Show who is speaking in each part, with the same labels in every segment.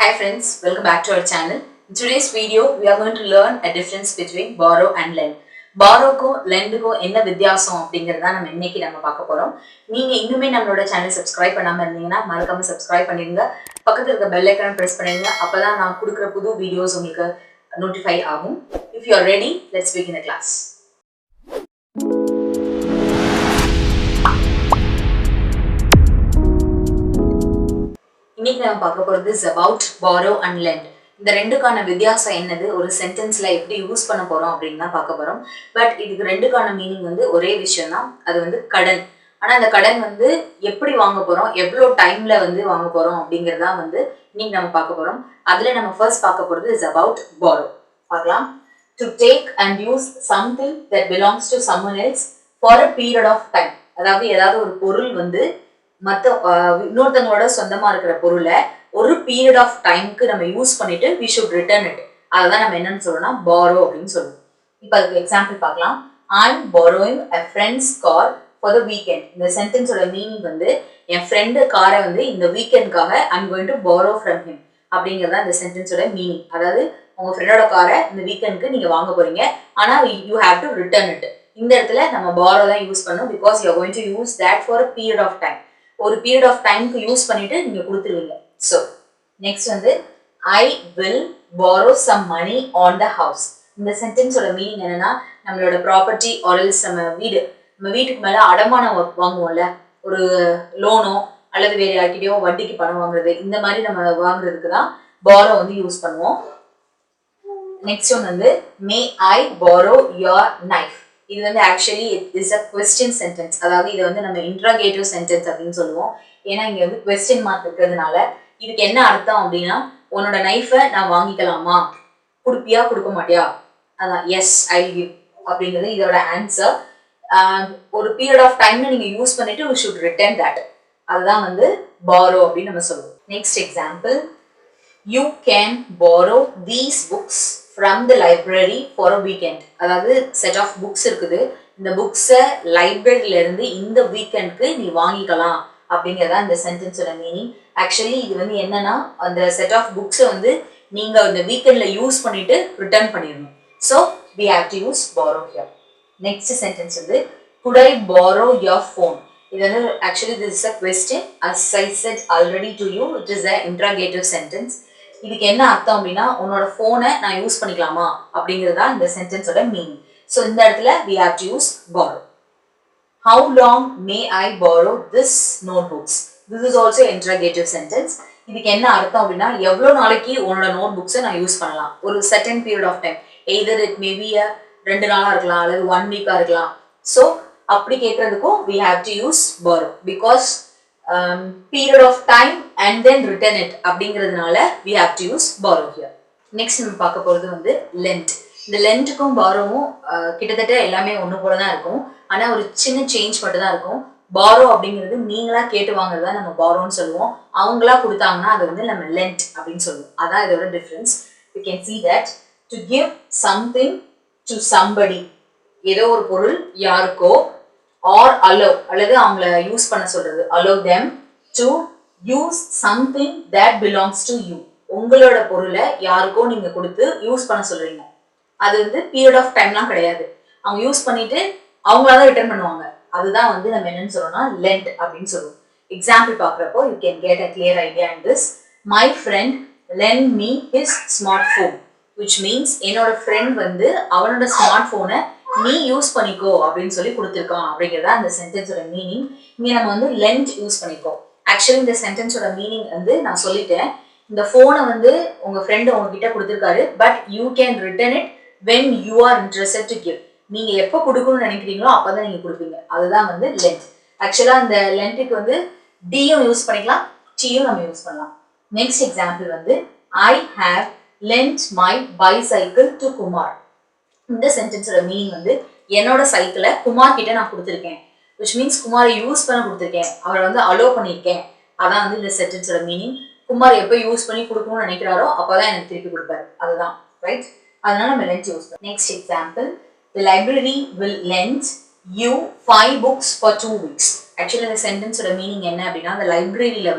Speaker 1: Hi friends, welcome back to our channel. In today's video, we are going to learn a difference between borrow and lend. Borrowக்கும் lendக்கும் என்ன வித்தியாசம் அப்படிங்கறத நம்ம இன்னைக்கு பார்க்க போறோம். நீங்க இன்னுமே நம்மளோட சேனல் சப்ஸ்கிரைப் பண்ணாம இருந்தீங்கன்னா மறக்காம சப்ஸ்கிரைப் பண்ணிடுங்க. பக்கத்துல இருக்க பெல் ஐகானை பிரஸ் பண்ணுங்க. அப்பதான் நான் கொடுக்கிற புது வீடியோஸ் உங்களுக்கு நோட்டிஃபை ஆகும். If you are ready, let's begin the class. இன்னைக்கு நம்ம பார்க்க போறது is about borrow and lend. இந்த ரெண்டுக்கான வித்தியாசம் என்னது, ஒரு சென்டென்ஸ்ல எப்படி யூஸ் பண்ண போறோம் அப்படின்னு தான் பார்க்க போறோம். பட் இதுக்கு ரெண்டுக்கான மீனிங் ஒரே விஷயம் தான், அது கடன். ஆனா அந்த கடன் எப்படி வாங்க போறோம், எவ்வளோ டைம்ல வாங்க போறோம் அப்படிங்கறதா இன்னைக்கு நம்ம பார்க்க போறோம். அதுல நம்ம ஃபர்ஸ்ட் பார்க்க போறது is about borrow. பார்க்கலாம். To take and use something that belongs to someone else for a period of time. அதாவது ஏதாவது ஒரு பொருள் மற்ற இன்னொருத்தவங்களோட சொந்தமா இருக்கிற பொருளை ஒரு பீரியட் ஆஃப் டைமுக்கு நம்ம யூஸ் பண்ணிட்டு we should return it. அதான் நம்ம என்னன்னு சொல்லணும்னா borrow அப்படின்னு சொல்லுவோம். இப்போ அதுக்கு எக்ஸாம்பிள் பார்க்கலாம். I'm borrowing a friend's car for the weekend. இந்த சென்டென்ஸோட மீனிங் என் ஃப்ரெண்டு காரை இந்த வீக்கெண்டுக்காக I'm going to borrow from him அப்படிங்கிறதா இந்த சென்டென்ஸோட மீனிங். அதாவது உங்க ஃப்ரெண்டோட காரை இந்த வீக்கெண்டுக்கு நீங்க வாங்க போறீங்க, ஆனா you have to return it. இந்த இடத்துல நம்ம borrow தான் யூஸ் பண்ணணும் because you are going to use that for a period of time. ஒரு பீரியட் ஆஃப் டைமுக்கு யூஸ் பண்ணிட்டு நீங்க கொடுத்துருவீங்க. So next I will borrow some money on the house. இந்த சென்டென்ஸோட மீனிங் என்னன்னா, நம்மளோட ப்ராப்பர்ட்டி ஆர்எல்ஸ் நம்ம வீட்டுக்கு மேல அடமானம் வாங்குவோம்ல, ஒரு லோனோ அல்லது வேற யார்கிட்டயோ வட்டிக்கு பணம் வாங்குறது, இந்த மாதிரி நம்ம வாங்குறதுக்கு தான் borrow யூஸ் பண்ணுவோம். Next may I borrow your knife. இது actually is a question sentence. அதாவது இதை நம்ம இன்ட்ராகேட்டிவ் சென்டென்ஸ் அப்படின்னு சொல்லுவோம். ஏன்னா இங்க கொஸ்டின் மார்க் இருக்கிறதுனால இதுக்கு என்ன அர்த்தம் அப்படின்னா, உன்னோட நைஃபை நான் வாங்கிக்கலாமா, கொடுப்பியா கொடுக்க மாட்டியா, அதான் எஸ் ஐ கிவ் அப்படிங்கிறது இதோட ஆன்சர். ஒரு பீரியட் ஆஃப் டைம்ல நீங்க யூஸ் பண்ணிட்டு யூ ஷுட் ரிட்டர்ன் தட். அதுதான் borrow அப்படின்னு நம்ம சொல்லுவோம். Next example, you can borrow these books from the library for a weekend. அதாவது செட் ஆஃப் புக்ஸ் இருக்குது, இந்த புக்ஸை லைப்ரரியில இருந்து இந்த வீக்கெண்டுக்கு நீ வாங்கிக்கலாம் அப்படிங்கிறதா இந்த சென்டென்ஸோட மீனிங். ஆக்சுவலி இது என்னன்னா, அந்த செட் ஆஃப் புக்ஸை நீங்க இந்த வீக்கெண்ட்ல யூஸ் பண்ணிட்டு ரிட்டர்ன் பண்ணிடணும். So we have to use borrow here. Next sentence could I borrow your phone? இது actually this is a question. As I said already to you, it is a interrogative sentence. இதுக்கு என்ன அர்த்தம் அப்படின்னா, உன்னோட போனை நான் use பண்ணிக்கலாமா அப்படிங்கிறதா இந்த சென்டென்ஸோட மீனிங். ஸோ இந்த இடத்துல we have to use borrow. How long may I borrow this notebooks? This is also interrogative sentence. இதுக்கு என்ன அர்த்தம் அப்படின்னா, எவ்வளோ நாளைக்கு உன்னோட நோட் புக்ஸை நான் யூஸ் பண்ணலாம், ஒரு certain period of time. either it may be 2 நாளா இருக்கலாம் அல்லது 1 வீக்கா இருக்கலாம். ஸோ அப்படி கேட்கறதுக்கும் we have to use borrow because period of time and then return it அப்படிங்கிறதுனால we have to use borrow here. Next நம்ம பார்க்க போகிறது lend. இந்த லெண்டுக்கும் borrowவும் கிட்டத்தட்ட எல்லாமே ஒன்று போல தான் இருக்கும், ஆனால் ஒரு சின்ன சேஞ்ச் மட்டும் தான் இருக்கும். borrow அப்படிங்கிறது நீங்களா கேட்டு வாங்குறதா நம்ம borrowன்னு சொல்லுவோம், அவங்களா கொடுத்தாங்கன்னா அது நம்ம lend அப்படின்னு சொல்லுவோம். அதான் இதோட difference. you can see that to give something to somebody, ஏதோ ஒரு பொருள் யாருக்கோ, or allow அல்லது அவங்கள யூஸ் பண்ண சொல்றது, allow them to use something that belongs to you. உங்களோட பொருளை யாருக்கோ நீங்க கொடுத்து யூஸ் பண்ண சொல்றீங்க. அது பீரியட் ஆஃப் டைம்லாம் கிடையாது, அவங்க யூஸ் பண்ணிட்டு அவங்களா தான் ரிட்டர்ன் பண்ணுவாங்க. அதுதான் நம்ம என்னன்னு சொல்றோம்னா lend அப்படின்னு சொல்லுவோம். எக்ஸாம்பிள் பார்க்குறப்போ you can get a clear idea in this. My friend lend me his smartphone, which means என்னோட ஃப்ரெண்ட் அவனோட ஸ்மார்ட் போனை நீ யூஸ் பண்ணிக்கோ அப்படின்னு சொல்லி கொடுத்துருக்கான் அப்படிங்கிறதா அந்த சென்டென்ஸோட மீனிங். இங்கே நம்ம lend யூஸ் பண்ணிக்கோ. ஆக்சுவலி இந்த சென்டென்ஸோட மீனிங் நான் சொல்லிட்டேன். இந்த போனை உங்க ஃப்ரெண்ட் உங்ககிட்ட கொடுத்துருக்காரு, but you can return it when you are interested to give. நீங்க எப்போ கொடுக்கணும்னு நினைக்கிறீங்களோ அப்பதான் நீங்க கொடுப்பீங்க. அதுதான் lend. ஆக்சுவலா இந்த லெண்டுக்கு டியும் யூஸ் பண்ணிக்கலாம், டியும் நம்ம யூஸ் பண்ணலாம். Next example I have lent my bicycle to Kumar. இந்த சென்டென்ஸோட மீனிங் என்னோட சைக்கிளை குமார் கிட்ட நான் கொடுத்துருக்கேன், which means குமாரை யூஸ் பண்ண கொடுத்துருக்கேன், அவரை அலோவ் பண்ணியிருக்கேன். அதான் இந்த சென்டென்ஸோட மீனிங். குமார் எப்போ யூஸ் பண்ணி கொடுக்கணும்னு நினைக்கிறாரோ அப்போதான் எனக்கு திருப்பி கொடுப்பாரு. அதுதான் ரைட். அதனால நம்ம lend யூஸ் பண்ணோம். Next example, the library will lend you 5 books for 2 weeks. Actually இந்த சென்டென்ஸோட மீனிங் என்ன அப்படின்னா, அந்த லைப்ரரியில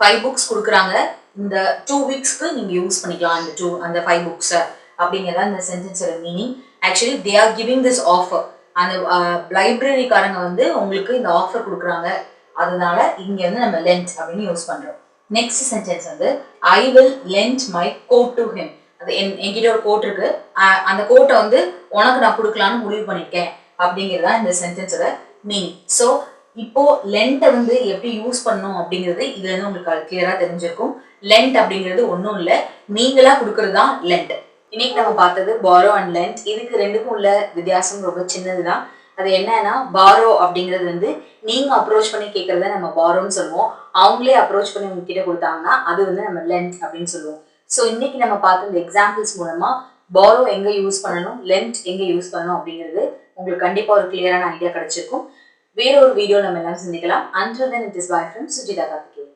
Speaker 1: 5 books கொடுக்குறாங்க, இந்த 2 வீக்ஸ்க்கு நீங்க யூஸ் பண்ணிக்கலாம் அந்த 5 புக்ஸை அப்படிங்கிறதா இந்த சென்டென்ஸோட மீனிங். Actually they are giving this offer. அந்த லைப்ரரிக்காரங்க வந்து உங்களுக்கு இந்த ஆஃபர் கொடுக்குறாங்க, அதனால இங்க வந்து நம்ம லென்ட் அப்படின்னு யூஸ் பண்றோம். நெக்ஸ்ட் சென்டென்ஸ் வந்து I will lend my coat to him. அது என்கிட்ட ஒரு கோட் இருக்கு, அந்த கோட்டை வந்து உனக்கு நான் கொடுக்கலான்னு முடிவு பண்ணியிருக்கேன் அப்படிங்கிறதா இந்த சென்டென்ஸோட மீனிங். ஸோ இப்போ லென்ட்டை வந்து எப்படி யூஸ் பண்ணணும் அப்படிங்கிறது இதுல இருந்து உங்களுக்கு கிளியரா தெரிஞ்சிருக்கும். லென்ட் அப்படிங்கிறது ஒன்றும் இல்லை, நீங்களா கொடுக்கறது தான் லென்ட். இன்னைக்கு நம்ம பார்த்தது பாரோ அண்ட் லென்ட். இதுக்கு ரெண்டுக்கும் உள்ள வித்தியாசம் ரொம்ப சின்னதுதான். அது என்னன்னா, பாரோ அப்படிங்கிறது வந்து நீங்க அப்ரோச் பண்ணி கேட்கறத நம்ம பாரோன்னு சொல்லுவோம், அவங்களே அப்ரோச் பண்ணி உங்ககிட்ட கொடுத்தாங்கன்னா அது வந்து நம்ம லென்ட் அப்படின்னு சொல்லுவோம். ஸோ இன்னைக்கு நம்ம பார்த்த இந்த எக்ஸாம்பிள்ஸ் மூலமா பாரோ எங்க யூஸ் பண்ணணும், லென்ட் எங்க யூஸ் பண்ணணும் அப்படிங்கிறது உங்களுக்கு கண்டிப்பா ஒரு கிளியரான ஐடியா கிடைச்சிருக்கும். வேற ஒரு வீடியோ நம்ம எல்லாம் சந்திக்கலாம். Until then, it is bye from Sujithakarthikeyan.